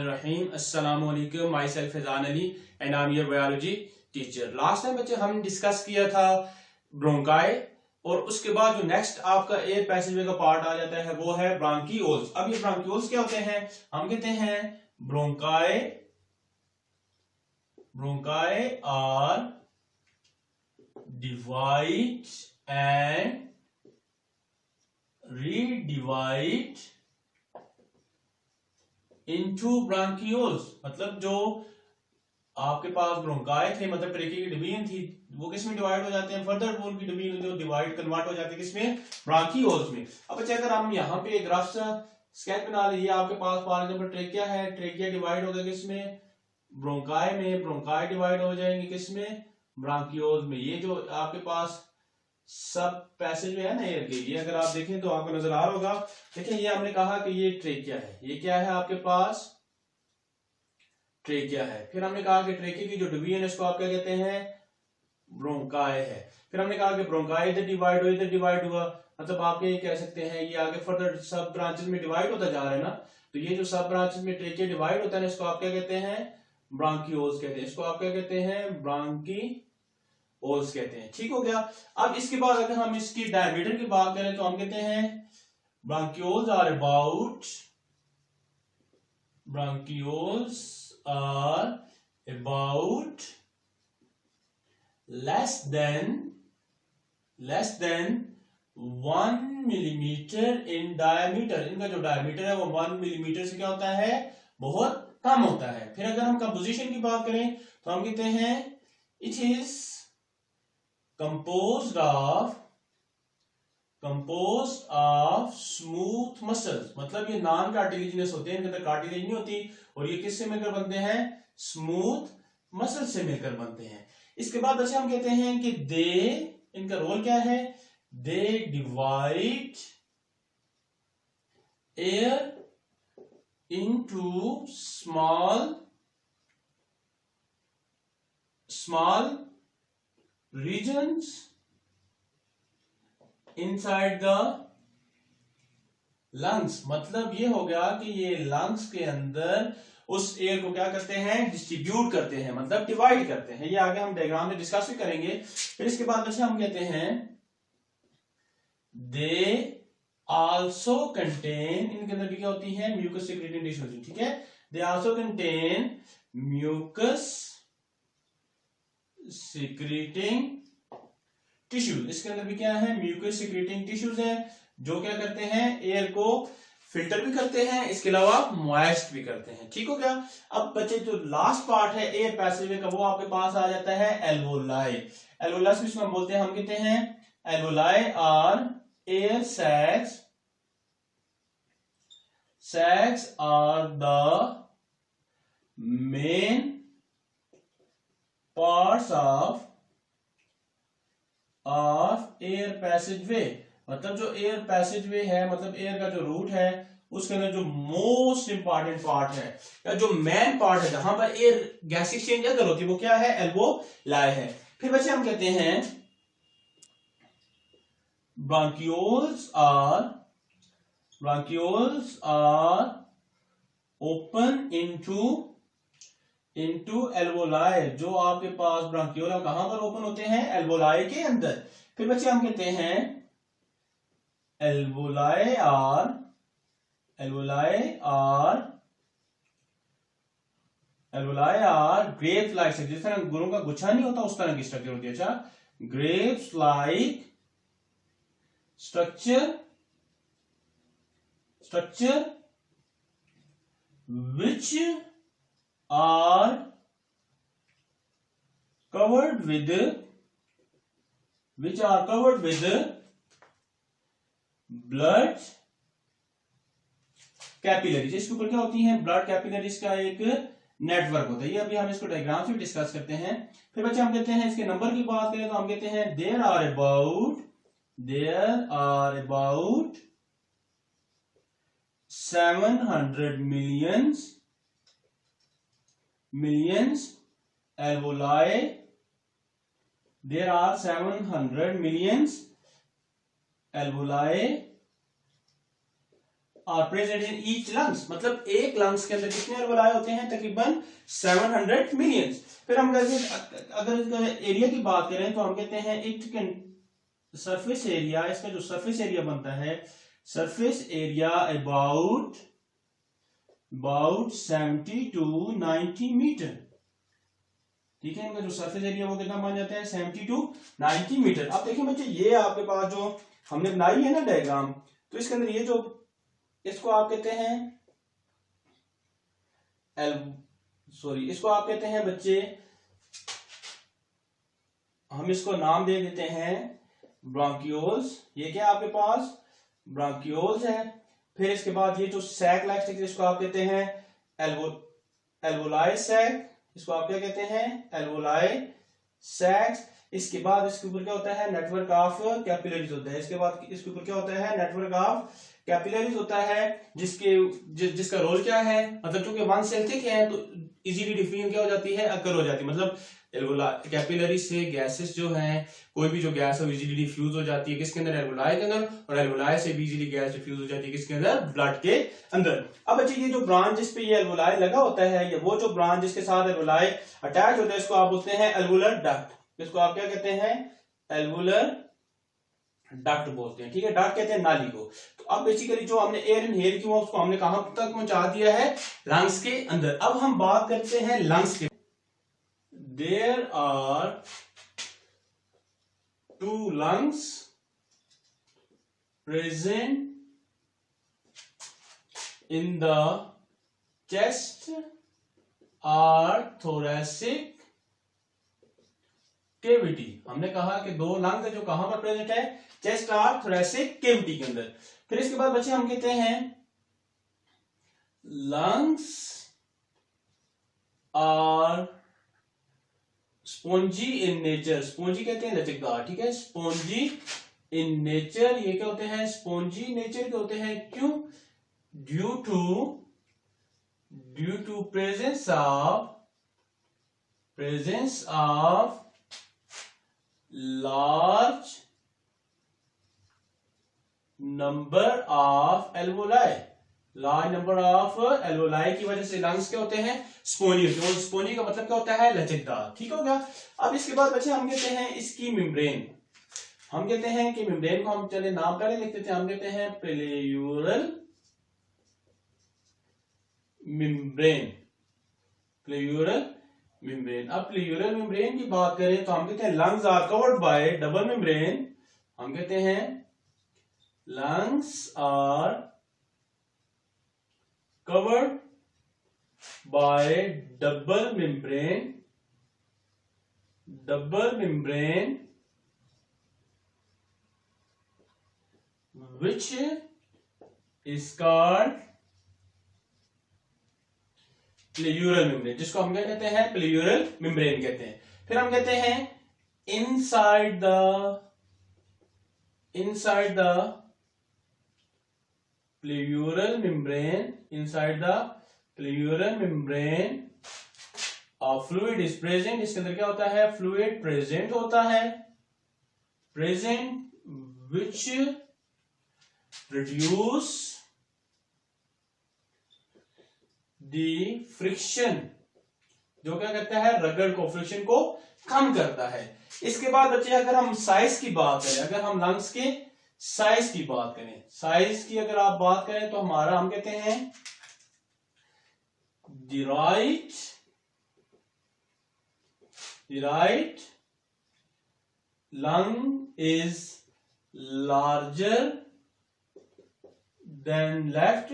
बिस्मिल्लाहिर्रहमानिर्रहीम। अस्सलामु अलैकुम। My self Faizan Ali and I am your biology teacher. Last time बच्चे हम डिस्कस किया था ब्रोंकाई, और उसके बाद जो नेक्स्ट आपका एयर पैसेजवे का पार्ट आ जाता है वो है ब्रांकियोल्स। अब ये ब्रांकियोल्स क्या होते हैं? हम कहते हैं bronchi are divide and redivide into bronchioles. मतलब जो आपके पास ब्रोंकाई थे, मतलब ट्रेकी की डिवीजन थी, वो किस में डिवाइड हो जाते हैं? फर्दर वो उनकी डिवीजन जो डिवाइड कन्वर्ट हो जाती है किसमें? ब्रांकियोल्स में। अब अच्छा, अगर हम यहाँ पे एक रफ स्केच बना लीजिए, आपके पास फॉर एग्जांपल ट्रेकिया है, ट्रेकिया डिवाइड होगा किसमें? ब्रोंकाई में। ब्रोंकाई डिवाइड हो जाएंगे किसमें? ब्रांकियोल्स में। ये जो आपके पास सब पैसेज है ना एयर के, ये अगर आप देखें तो आपको नजर आ रहा होगा। देखिए, ये हमने कहा कि ये ट्रेकिया है, ये क्या है आपके पास? ट्रेकिया है। फिर हमने कहा कि ट्रेकिया की जो डिवीजन है इसको आप क्या कहते हैं? ब्रोंकाई है। फिर हमने कहा कि ब्रोंकाई इधर डिवाइड हुआ, इधर डिवाइड हुआ, मतलब आप ये कह सकते हैं ये आगे फर्दर सब ब्रांचेस में डिवाइड होता जा रहा है ना। तो ये जो सब ब्रांचेस में ट्रेकिया डिवाइड होता है इसको आप क्या कहते हैं? ब्रांकियोल्स कहते हैं। इसको आप क्या कहते हैं? ब्रांकियोल्स कहते हैं। ठीक हो गया। अब इसके बाद अगर हम इसकी डायमीटर की बात करें तो हम कहते हैं bronchioles are about less than 1 millimetre in diameter. इनका जो डायमीटर है वो 1 मिलीमीटर से क्या होता है? बहुत कम होता है। फिर अगर हम कंपोजिशन की बात करें तो हम कहते हैं it is composed of smooth muscles. मतलब ये नॉन कार्टिलेजिनस होते हैं, इनके अंदर कार्टिलेज नहीं होती, और ये किससे मिलकर बनते हैं? स्मूथ मसल से मिलकर बनते हैं। इसके बाद अच्छा हम कहते हैं कि इनका रोल क्या है? They divide air into small regions inside the lungs। मतलब ये हो गया कि ये लंग्स के अंदर उस एयर को क्या करते हैं? डिस्ट्रीब्यूट करते हैं, मतलब डिवाइड करते हैं। ये आगे हम डायग्राम में डिस्कस भी करेंगे। फिर इसके बाद अच्छा हम कहते हैं दे आल्सो कंटेन, इनके अंदर भी क्या होती है? Mucus secreting tissues. ठीक है, they also contain mucus secreting tissues. इसके अंदर भी क्या है? म्यूकस सिक्रेटिंग टिश्यूज है, जो क्या करते हैं? एयर को फिल्टर भी करते हैं, इसके अलावा मॉइस्ट भी करते हैं। ठीक हो गया। अब बच्चे जो लास्ट पार्ट है एयर पैसेजवे का वो आपके पास आ जाता है एल्वोलाई। एल्वोलस इसमें हम बोलते हैं, हम कहते हैं alveoli are air sacs are the main parts of air passageway. मतलब जो एयर पैसेजवे है, मतलब एयर का जो रूट है, उसके अंदर जो मोस्ट इंपॉर्टेंट पार्ट है या जो मेन पार्ट है जहां पर एयर गैस एक्सचेंज अगर होती है वो क्या है? एल्वोलाई है। फिर बच्चे हम कहते हैं bronchioles are open into alveoli. जो आपके पास ब्रांकियोला कहां पर ओपन होते हैं? एल्वोलाई के अंदर। फिर बच्चे हम कहते हैं एल्वोलाई आर ग्रेप्स लाइक। जिस तरह गुरों का गुच्छा नहीं होता उस तरह की स्ट्रक्चर होती है। अच्छा, grapes like structure which are covered with blood capillaries. इसके ऊपर क्या होती हैं? ब्लड कैपिलरीज का एक नेटवर्क होता है। ये अभी हम इसको डायग्राम से भी डिस्कस करते हैं। फिर बच्चे हम कहते हैं इसके नंबर की बात करें तो हम कहते हैं there are about 700 millions alveoli. There are 700 millions alveoli are present in each lungs, मतलब एक लंग्स के अंदर कितने एल्वोलाई होते हैं, तकरीबन 700 मिलियन। फिर हम अगर एरिया की बात करें तो हम कहते हैं इट कैन सरफेस एरिया, इसका जो सरफेस एरिया बनता है, surface area about 70 to 90 metre, ठीक है। इनका जो सरफेस एरिया वो कितना बन जाता है, 70 to 90 मीटर। अब देखिए बच्चे, ये आपके पास जो हमने बनाई है ना डायग्राम, तो इसके अंदर ये जो, इसको आप कहते हैं इसको आप कहते हैं बच्चे, हम इसको नाम दे देते हैं ब्रांकियोल्स। ये क्या आपके पास ब्रांकियोल्स है। फिर इसके बाद ये जो सैक लाइक स्ट्रक्चर, इसको आप कहते हैं एल्वोलाई सैक, इसको आप क्या कहते हैं, एल्वोलाई सैक्स। इसके बाद इसके ऊपर क्या होता है, नेटवर्क ऑफ कैपिलरीज होता है। इसके बाद इसके ऊपर क्या होता है, नेटवर्क ऑफ कैपिलरीज होता है, जिसका रोल क्या है, मतलब चूंकि वन सेल थिक है तो इजीली डिफ्यूजन क्या हो जाती है, अकर हो जाती है। मतलब कैपिलरी से गैसेस जो हैं, कोई भी जो गैस है इजीली डिफ्यूज हो जाती है किसके अंदर, एल्वोलाई के अंदर, और एल्वोलाई से भी इजीली गैस डिफ्यूज हो जाती है किसके अंदर, ब्लड के अंदर। अब अच्छा, ये जो ब्रांच जिस पे ये एल्वोलाई लगा होता है, ये वो जो ब्रांच जिसके साथ एल्वोलाई अटैच होता है, इसको आप बोलते हैं एल्वुलर डक्ट। इसको आप क्या कहते हैं, एल्वुलर डक्ट बोलते हैं, ठीक है। डक्ट कहते हैं नाली को। तो अब बेसिकली जो हमने एयर इनहेल की उसको हमने कहां तक पहुंचा दिया है, लंग्स के अंदर। अब हम बात करते हैं लंग्स के। There are 2 lungs present in the chest or thoracic cavity। हमने कहा कि 2 लंग्स है जो कहां पर प्रेजेंट है, चेस्ट और थोरेसिक कैविटी के अंदर। फिर इसके बाद बच्चे हम कहते हैं lungs are spongy in nature. Spongy कहते हैं लचकदार, ठीक है। स्पॉन्जी इन नेचर, ये क्या होते हैं, स्पॉन्जी नेचर के होते हैं। क्यों, due to presence of large number of alveoli. Large number of alveoli की वजह से लंग्स क्या होते हैं, स्पोनी होते हैं। स्पोनी का मतलब क्या होता है, लचकदार, ठीक हो गया। अब इसके बाद बच्चे हम कहते हैं इसकी मेम्ब्रेन। हम कहते हैं कि मेम्ब्रेन को हम चले नाम पहले लिखते थे, हम कहते हैं प्लेयूरल मेम्ब्रेन, प्लेयूरल मेम्ब्रेन। अब प्लेयूरल मेम्ब्रेन की बात करें तो हम कहते हैं lungs are covered by double membrane. हम कहते हैं lungs are covered by double membrane which is called pleural membrane, जिसको हम क्या कहते हैं, pleural membrane कहते हैं। फिर हम कहते हैं inside the pleural membrane, inside the pleural membrane fluid is present। इसके अंदर क्या होता है, फ्लूइड प्रेजेंट होता है, present which reduce the friction, जो क्या करता है, रगड़ को, फ्रिक्शन को कम करता है। इसके बाद बच्चे अगर हम साइज की बात करें, अगर हम लंग्स के साइज की बात करें, साइज की अगर आप बात करें तो हमारा हम कहते हैं the right lung is larger than left।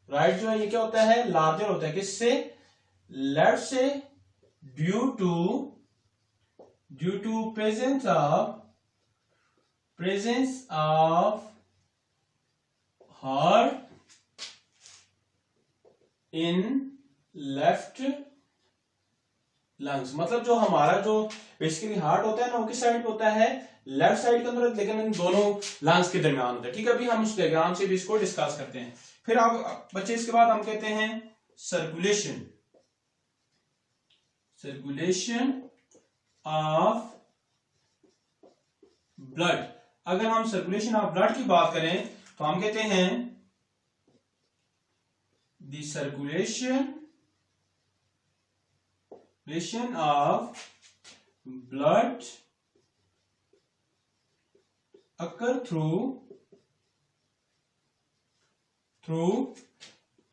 Right जो है ये क्या होता है, लार्जर होता है, किससे, लेफ्ट से, due to presence of heart in left lungs। मतलब जो हमारा जो बेसिकली हार्ट होता है ना, वो किस साइड पे होता है, लेफ्ट साइड के अंदर, लेकिन इन दोनों लंग्स के दरमियान होता है, ठीक है। अभी हम उस डायग्राम से भी इसको डिस्कस करते हैं। फिर आप बच्चे इसके बाद हम कहते हैं सर्कुलेशन ऑफ ब्लड। अगर हम सर्कुलेशन ऑफ ब्लड की बात करें तो हम कहते हैं the circulation of blood occur through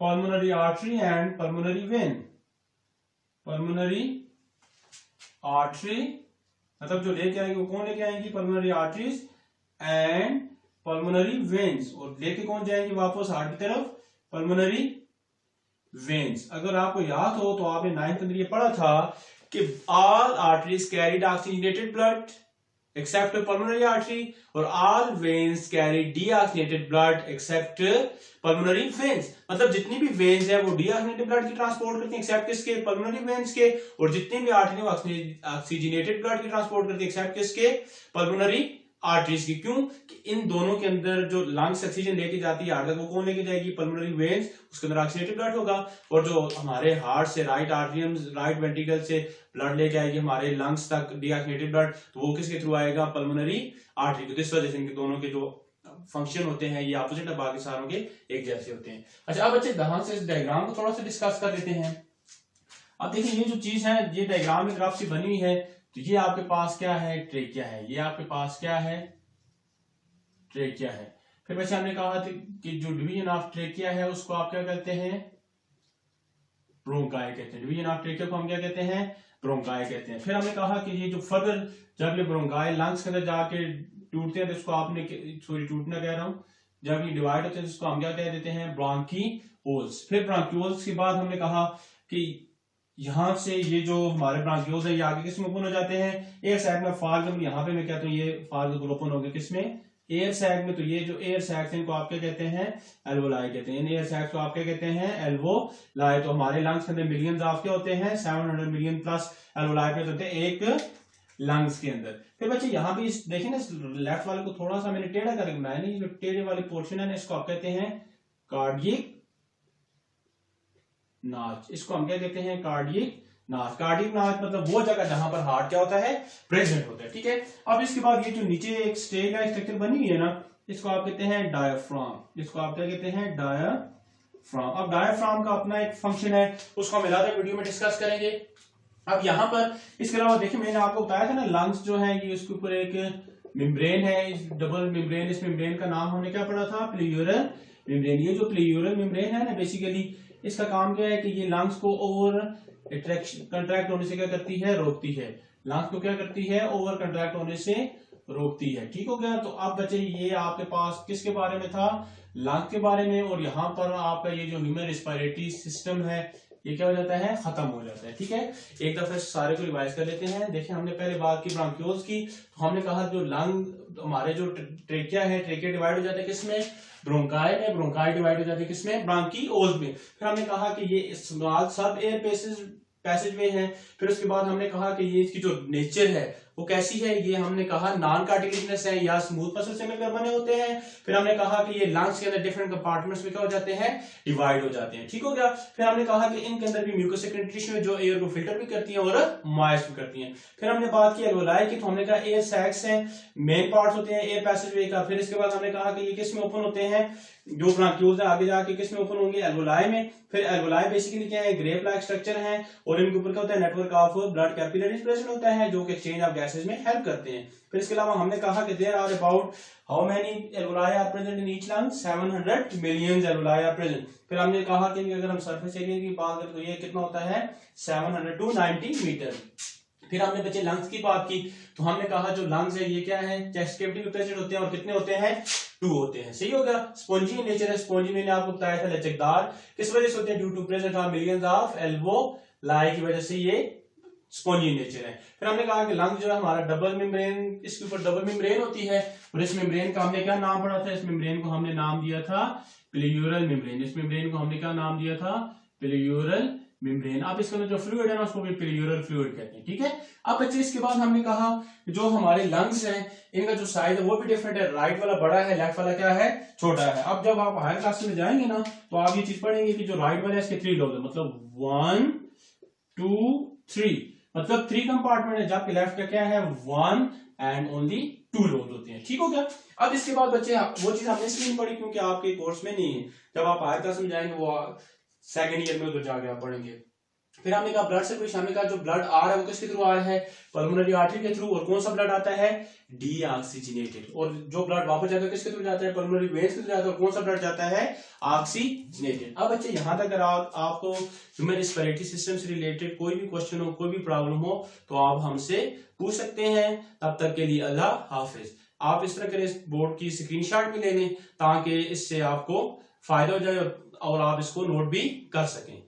pulmonary artery and pulmonary vein. Pulmonary artery मतलब जो लेके आएंगे वो कौन लेके आएंगी? Pulmonary arteries and pulmonary veins, और लेके कौन जाएंगे वापस हार्ट की तरफ? Pulmonary veins. अगर आपको याद हो तो आपने 9th के अंदर ये पढ़ा था कि all arteries carried oxygenated blood except pulmonary artery, और all veins carry deoxygenated blood except pulmonary veins. मतलब जितनी भी वेन्स है वो डीऑक्सीजनेटेड ब्लड की ट्रांसपोर्ट करती हैं एक्सेप्ट किसके? पल्मोनरी वेन्स के, और जितनी भी आर्टरी ऑक्सीजनेटेड ब्लड की ट्रांसपोर्ट करती है एक्सेप्ट किसके? पल्मोनरी आर्टरीज की। क्यों? कि इन दोनों के अंदर जो लंग्स ऑक्सीजन लेके जाती है हार्ट तक वो कौन लेके जाएगी? पल्मोनरी वेन्स, उसके अंदर ऑक्सीजनेटेड ब्लड होगा, और जो हमारे हार्ट से राइट आर्टरियम राइट वेंट्रिकल से ब्लड लेके आएगी हमारे लंग्स तक डीऑक्सीजनेटेड ब्लड, तो वो किसके थ्रू आएगा? Pulmonary artery. तो इस वजह से इनके दोनों के जो फंक्शन होते हैं ये ऑपोजिट है, बाकी सारों के एक जैसे होते हैं। अच्छा, अब बच्चे ध्यान से इस डायग्राम को थोड़ा सा डिस्कस कर लेते हैं। अब देखिए ये जो चीज है ये डायग्राम में ग्राफ से बनी हुई है, तो ये आपके पास क्या है? ट्रेकिया है। ये आपके पास क्या है? ट्रेकिया है। फिर वैसे हमने कहा था कि जो डिवीजन ऑफ ट्रेकिया है उसको आप क्या कहते हैं? ब्रोंकाई कहते हैं। डिवीजन ऑफ ट्रेकिया को हम क्या कहते हैं? ब्रोंकाई कहते हैं। फिर हमने कहा कि ये जो फर्दर जब ये ब्रोंकाई लंग्स के अंदर जाके टूटते हैं तो इसको आपने, सॉरी टूटना कह रहा हूं, जब ये डिवाइड होते हैं तो इसको हम क्या कह देते हैं? ब्रांकियोल्स। फिर ब्रांकियोल्स के बाद हमने कहा कि यहां से ये जो हमारे ब्रांकियोल्स है ये आगे किसमें ओपन हो जाते हैं? एयर सैक में। फाल्गम यहाँ पे मैं कहता हूँ ये फाल्गम ओपन हो गए किसमें? एयर सैक में। तो ये जो एयर सैक्स हैं इनको आप क्या कहते हैं? एल्वोलाई कहते हैं। इन एयर सैक्स को आप क्या कहते हैं? एल्वोलाई। तो हमारे लंग्स के अंदर मिलियंस ऑफ क्या होते हैं? 700 मिलियन प्लस एल्वोलाई पे होते हैं एक लंग्स के अंदर। फिर बच्चे यहाँ भी देखिए ना, लेफ्ट वाले को थोड़ा सा मैंने टेढ़ा करके बनाया, नहीं जो टेढ़े वाले पोर्शन है ना इसको आप कहते हैं कार्डियक नाच। इसको हम क्या कहते हैं? कार्डियक नाच। कार्डियक नाच मतलब वो जगह जहां पर हार्ट क्या होता है? प्रेजेंट होता है। ठीक है। अब इसके बाद ये जो नीचे एक स्टेज है स्ट्रक्चर बनी हुई है ना, इसको आप कहते हैं डायाफ्राम। इसको आप क्या कहते हैं? डायाफ्राम। अब डायाफ्राम का अपना एक फंक्शन है, उसको हम मिलाकर वीडियो में डिस्कस करेंगे। अब यहाँ पर इसके अलावा देखिए मैंने आपको बताया था ना, लंग्स जो है ये उसके ऊपर एक मेम्ब्रेन है, इस डबल मेम्ब्रेन। इस मेम्ब्रेन का नाम हमने क्या पढ़ा था? प्लेयूरल मेम्ब्रेन। ये जो प्लेयूरल मेम्ब्रेन है ना, बेसिकली इसका काम क्या है कि ये लंग्स को ओवर कंट्रैक्ट होने से क्या करती है? रोकती है। लंग्स को क्या करती है? ओवर कंट्रैक्ट होने से रोकती है। ठीक हो गया। तो अब बच्चे ये आपके पास किसके बारे में था? लंग के बारे में। और यहाँ पर आपका ये जो ह्यूमन रेस्पिरेटरी सिस्टम है ये क्या हो जाता है? खत्म हो जाता है। ठीक है। एक दफे सारे को रिवाइज कर लेते हैं। देखिए हमने पहले बात की ब्रांकियोल्स की, तो हमने कहा जो लंग हमारे जो ट्रेकिया है, ट्रेकिया डिवाइड हो जाता है किसमें? ब्रोंकाई में। ब्रोंकाई डिवाइड हो जाती है किसमें? ब्रांकियोल्स में। फिर हमने कहा कि ये स्मॉल सब एयर पैसेज वे है। फिर उसके बाद हमने कहा कि ये इसकी जो नेचर है वो कैसी है? ये हमने कहा नॉन कार्टिलेजिनस है या स्मूथ मसल से मिलकर बने होते हैं। फिर हमने कहा कि ये लंग्स के अंदर डिफरेंट कंपार्टमेंट्स में क्या हो जाते हैं? डिवाइड हो जाते हैं। ठीक हो गया। फिर हमने कहा कि इनके अंदर भी म्यूकस सेक्रेटरी टिश्यू है जो एयर को फिल्टर भी करती है और मॉइस्ट भी करती है। फिर हमने बात की एल्वोलाई की, तो हमने कहा एयर सैक्स हैं, मेन पार्ट होते हैं एयर पैसेजवे का। फिर इसके बाद हमने कहा कि ये किस में ओपन होते हैं? जो ब्रांकियोल्स है आगे जाके किस में ओपन होंगे? एल्वोलाई में। फिर एल्वोलाई बेसिकली क्या है? ग्रेप लाइक स्ट्रक्चर है, और इनके ऊपर क्या होता है? Network of blood capillaries present होता है जो कि एक्सचेंज ऑफ गैसेज में हेल्प करते हैं। फिर इसके अलावा हमने कहा कि there are about how many alveoli are present in each lung? 700 million alveoli are present. फिर हमने कहा कि अगर हम सरफेस एरिया की बात करें तो ये कितना होता है? 700 to 90 मीटर। फिर हमने बच्चे लंग्स की बात की, तो हमने कहा जो लंग्स है ये क्या है? चेस्ट कैविटी में प्रेजेंट होते हैं, और कितने होते हैं? 2 होते हैं। सही हो गया। स्पॉन्जी नेचर है। स्पॉन्जी मैंने आपको बताया था लचकदार। किस वजह से होते हैं? Due to presence of millions of alveoli की वजह से ये स्पॉन्जी नेचर है। फिर हमने कहा कि लंग जो है हमारा डबल मेम्ब्रेन, इसके ऊपर डबल मेम्ब्रेन होती है, और इस मेम्ब्रेन का हमने क्या नाम पढ़ा था? इस मेम्ब्रेन को हमने नाम दिया था प्लेयूरल मेम्ब्रेन। इस मेम्ब्रेन को हमने क्या नाम दिया था? प्लेयूरल मेम्ब्रेन। अब इसके अंदर जो फ्लूइड है ना उसको भी प्लेयूरल फ्लूइड कहते हैं। ठीक है। अब बच्चे इसके बाद हमने कहा जो हमारे लंग्स हैं इनका जो साइज है वो भी डिफरेंट है। राइट वाला बड़ा है, लेफ्ट वाला क्या है? छोटा है। अब जब आप हायर क्लास में जाएंगे ना तो आप ये चीज पढ़ेंगे कि जो राइट वाला है इसके 3 लोब है, मतलब 1 2 3, मतलब 3 कंपार्टमेंट है, जबकि लेफ्ट का क्या है? 1 एंड ओनली 2 लोब होते हैं। ठीक हो गया। अब इसके बाद बच्चे वो चीज हमने इसलिए नहीं पढ़ी क्योंकि आपके कोर्स में नहीं है। जब आप हायर क्लास में जाएंगे वो सेकंड ईयर में उधर जाके आप पढ़ेंगे। फिर हमने कहा ब्लड सर्कुलेशन, हमने कहा जो ब्लड आ रहा है वो किसके थ्रू आ रहा है, पल्मोनरी आर्टरी के थ्रू, और कौन सा ब्लड आता है, डीऑक्सीजनेटेड, और जो ब्लड वापस जाता है किसके थ्रू जाता है, पल्मोनरी वेन्स के थ्रू जाता है, और कौन सा ब्लड जाता है, ऑक्सीजनेटेड। अब बच्चे यहाँ तक अगर आपको ह्यूमन रेस्पिरेटरी सिस्टम से रिलेटेड कोई भी क्वेश्चन हो, कोई भी प्रॉब्लम हो, तो आप हमसे पूछ सकते हैं। तब तक के लिए अल्लाह हाफिज। आप इस तरह के बोर्ड की स्क्रीनशॉट भी ले लें ताकि इससे आपको फायदा हो जाए और आप इसको नोट भी कर सकें।